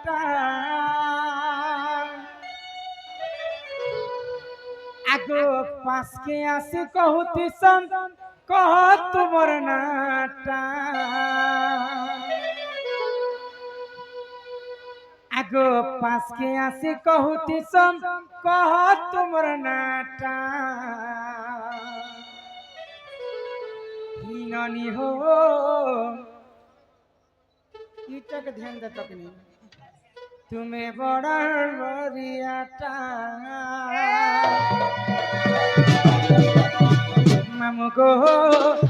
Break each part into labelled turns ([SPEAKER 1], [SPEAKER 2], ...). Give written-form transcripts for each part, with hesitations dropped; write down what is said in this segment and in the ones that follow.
[SPEAKER 1] नाटा आगो पास के आसे कहती सन कह तुमर नाटा आगो पास के आसे कहती सन कह तुमर नाटा हीननी हो ईटा के ध्यान दे तक नहीं तुम्हें बड़ा बरियाटा मामू को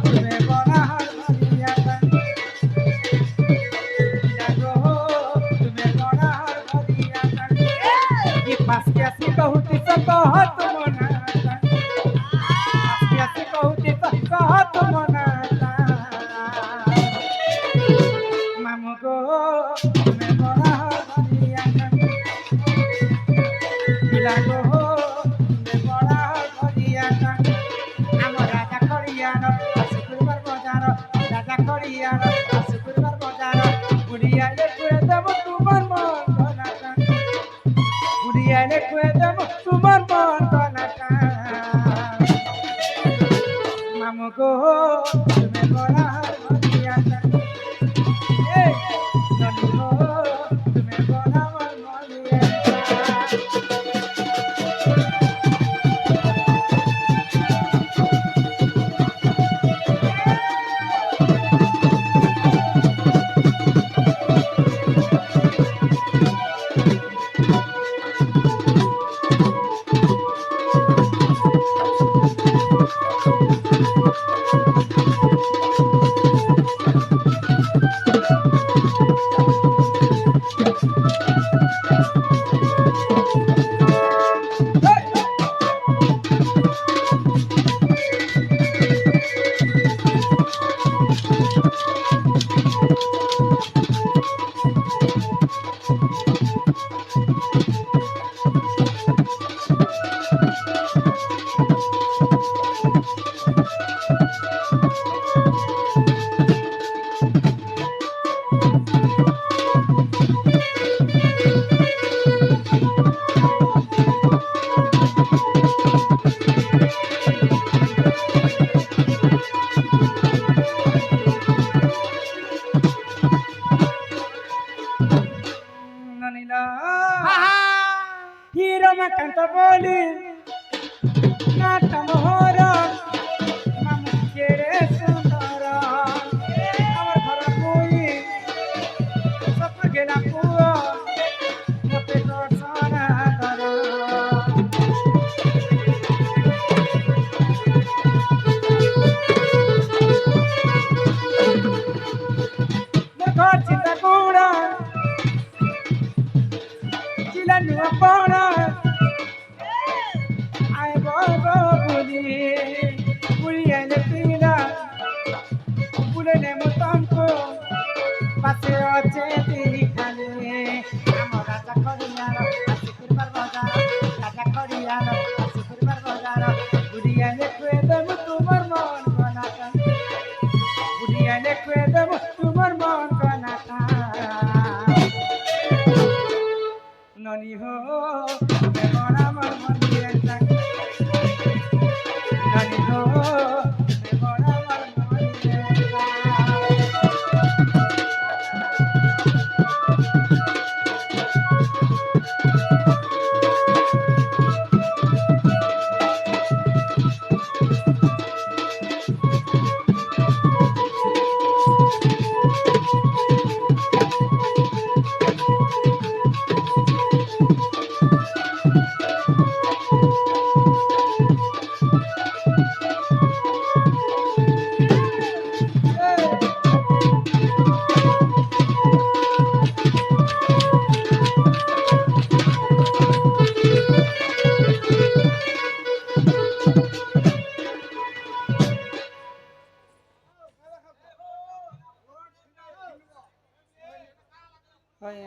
[SPEAKER 1] तुम्हें बड़ा बरियाटा जागो तुम्हें बड़ा बरियाटा ये पास के आसी कहती सब कहत मनाता पास के आसी कहती सब कहत मनाता मामू को तुम्हें बड़ा बरियाटा जागो तुम्हें बड़ा बरियाटा राजा शुक्रवार बजार राजा खड़ियार शुक्रवार बजार बुढ़िया खुए देव तुमार मन गनाटा बुढ़िया खुए देव तुमार मन गनाटा मामू को तुम्हें बड़ा बरियाटा ननी हो तुम्हें बड़ा बरियाटा हीरो में कंत बोली नाटम होरा मामू केरे सुंदर हमर घर कोई सब गेला पुआ मते दर्शन कर घर चिंता कोड़ा नुआ पाना आए बाबा बुली बुलिया ने पीला बुले ने मतम को पासे अच्छे तेरी खाले हम राजा खड़ियार शुक्रवार बजार राजा खड़ियार शुक्रवार बजार बुलिया ने खुए दम तुमर मन गनाटा बुलिया ने खुए दम तुमर मन गनाटा ननी हो तुम्हें बड़ा मन बरियाटा ननी हो तुम्हें बड़ा मन बरियाटा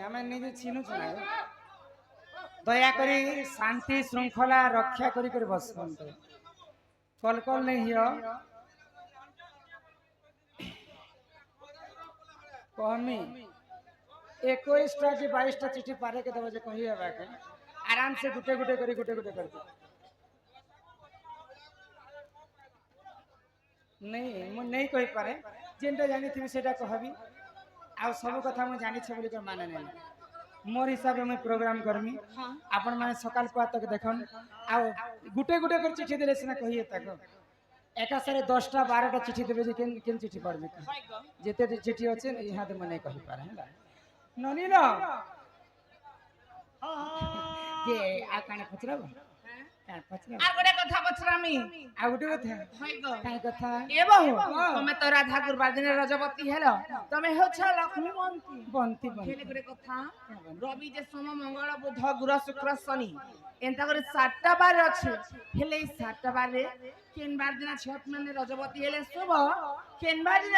[SPEAKER 1] आमे निजे चिनु छना दया करी शांति श्रृंखला रक्षा करी कर बसंत कल कल नहीं हियो कहमी 21টা कि 22टा चिट्ठी पारे के देबो जे कही हेबा के आराम से गुटे गुटे करके नहीं कही पारे जेनटा जानी थी सेटा कहबी आ सब कथा मु जानी छ बोली के माने नहीं मोर हिसाब में प्रोग्राम करमी आपण माने सकाल पुआ तक देखन आ गुटे गुटे कर चिट्ठी देले सिना कहिए तक एका सारे 10टा 12टा चिट्ठी देबे जे केन चिट्ठी पढ़बे जेते चिट्ठी होचे यहाँ दे मने कहि पारे हैला ननी न जे आ काने पचराबो काने पचराबो
[SPEAKER 2] আর গোটে কথা পছরামি
[SPEAKER 1] आ गुटे कथा
[SPEAKER 2] হই গো
[SPEAKER 1] काई कथा
[SPEAKER 2] এ বহু তুমি তো রাধা গুরবার দিনে রজবতী হেলো তুমি হচ্ছ লক্ষ্মী মন্ত্রী
[SPEAKER 1] বন্তি
[SPEAKER 2] হেলে গোটে কথা রবি যে সোম মঙ্গল বুধ গুরু শুক্র শনি এন্তা করে 7টা বার আছে হেলে এই 7টা বারে কেন বার দিন ছট মানে রজবতী হেলে শুভ কেন বার দিন